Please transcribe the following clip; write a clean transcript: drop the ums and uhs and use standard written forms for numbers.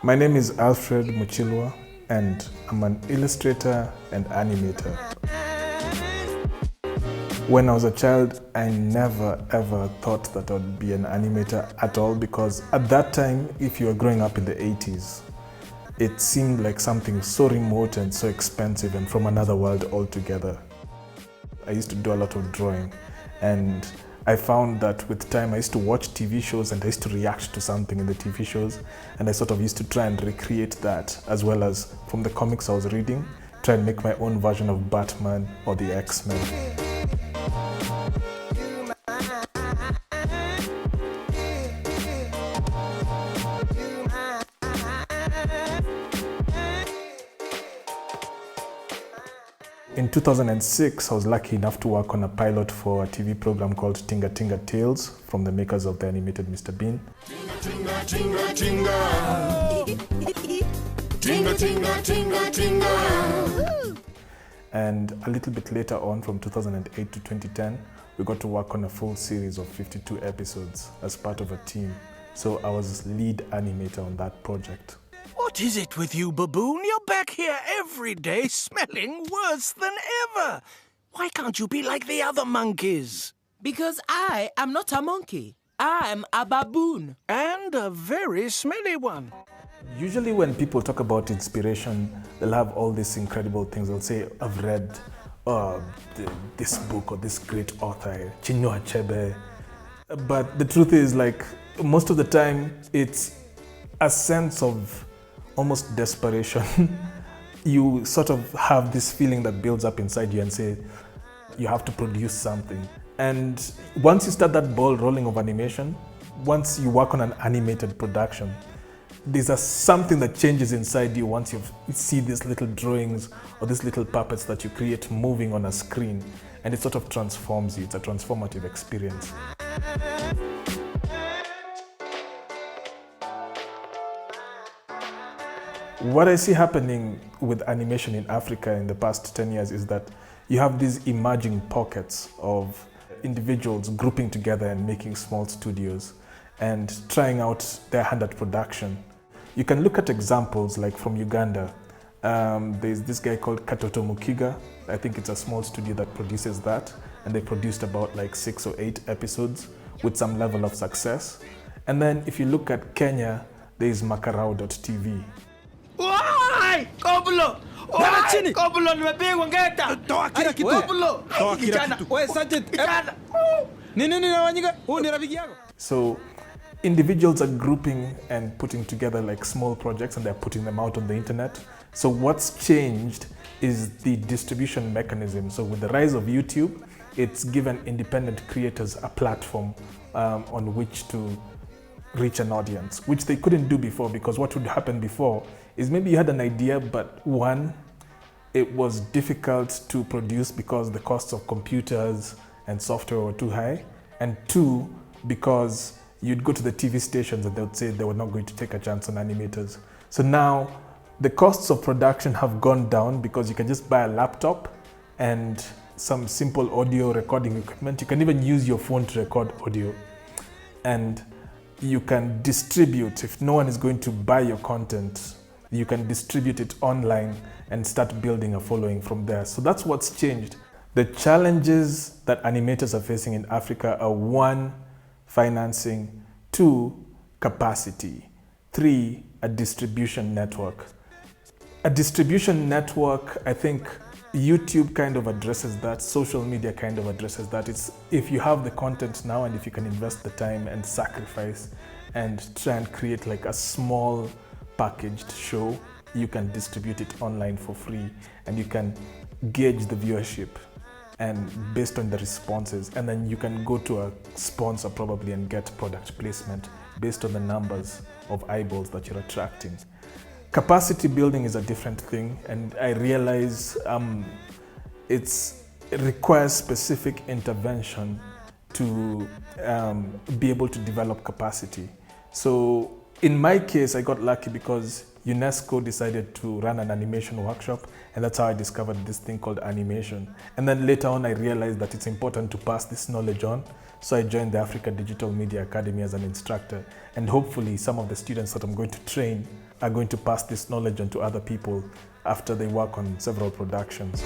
My name is Alfred Muchilwa, and I'm an illustrator and animator. When I was a child, I never ever thought that I would be an animator at all, because at that time, if you were growing up in the 80s, it seemed like something so remote and so expensive and from another world altogether. I used to do a lot of drawing, and I found that with time I used to watch TV shows and I used to react to something in the TV shows, and I sort of used to try and recreate that, as well as from the comics I was reading, try and make my own version of Batman or the X-Men. In 2006, I was lucky enough to work on a pilot for a TV program called Tinga Tinga Tales from the makers of the animated Mr. Bean. Tinga, tinga, tinga, tinga. Tinga, tinga, tinga, tinga. And a little bit later on, from 2008 to 2010, we got to work on a full series of 52 episodes as part of a team. So I was lead animator on that project. What is it with you, baboon? You're back here every day smelling worse than ever. Why can't you be like the other monkeys? Because I am not a monkey. I'm a baboon. And a very smelly one. Usually when people talk about inspiration, they'll have all these incredible things. They'll say, I've read this book or this great author, Chinua Achebe. But the truth is, like, most of the time, it's a sense of almost desperation. You sort of have this feeling that builds up inside you and say, you have to produce something. And once you start that ball rolling of animation, once you work on an animated production, there's something that changes inside you once you see these little drawings or these little puppets that you create moving on a screen, and it sort of transforms you. It's a transformative experience. What I see happening with animation in Africa in the past 10 years is that you have these emerging pockets of individuals grouping together and making small studios and trying out their hand at production. You can look at examples like from Uganda. There's this guy called Katoto Studios. I think it's a small studio that produces that, and they produced about like 6 or 8 episodes with some level of success. And then if you look at Kenya, there's Makarao TV. Why? Kobulo! Why? Kobulo, nimepigwa ngeta. Toa kila kitu. Kobulo. Toa kila kitu. Wewe sergeant. Kijana. Nini inafanyika? Huu ni rafiki yako. So individuals are grouping and putting together like small projects, and they're putting them out on the internet. So what's changed is the distribution mechanism. So with the rise of YouTube, it's given independent creators a platform on which to reach an audience, which they couldn't do before, because what would happen before is maybe you had an idea, but one, it was difficult to produce because the costs of computers and software were too high, and two, because you'd go to the TV stations and they would say they were not going to take a chance on animators. So now the costs of production have gone down because you can just buy a laptop and some simple audio recording equipment. You can even use your phone to record audio, and you can distribute. If no one is going to buy your content, you can distribute it online and start building a following from there. So that's what's changed. The challenges that animators are facing in Africa are: 1, financing; 2, capacity; 3, a distribution network. A distribution network, I think YouTube kind of addresses that, social media kind of addresses that. It's if you have the content now, and if you can invest the time and sacrifice and try and create like a small packaged show, you can distribute it online for free, and you can gauge the viewership and based on the responses, and then you can go to a sponsor probably and get product placement based on the numbers of eyeballs that you're attracting. Capacity building is a different thing, and I realize it requires specific intervention to be able to develop capacity. So in my case, I got lucky because UNESCO decided to run an animation workshop, and that's how I discovered this thing called animation. And then later on, I realized that it's important to pass this knowledge on. So I joined the Africa Digital Media Academy as an instructor, and hopefully some of the students that I'm going to train are going to pass this knowledge on to other people after they work on several productions.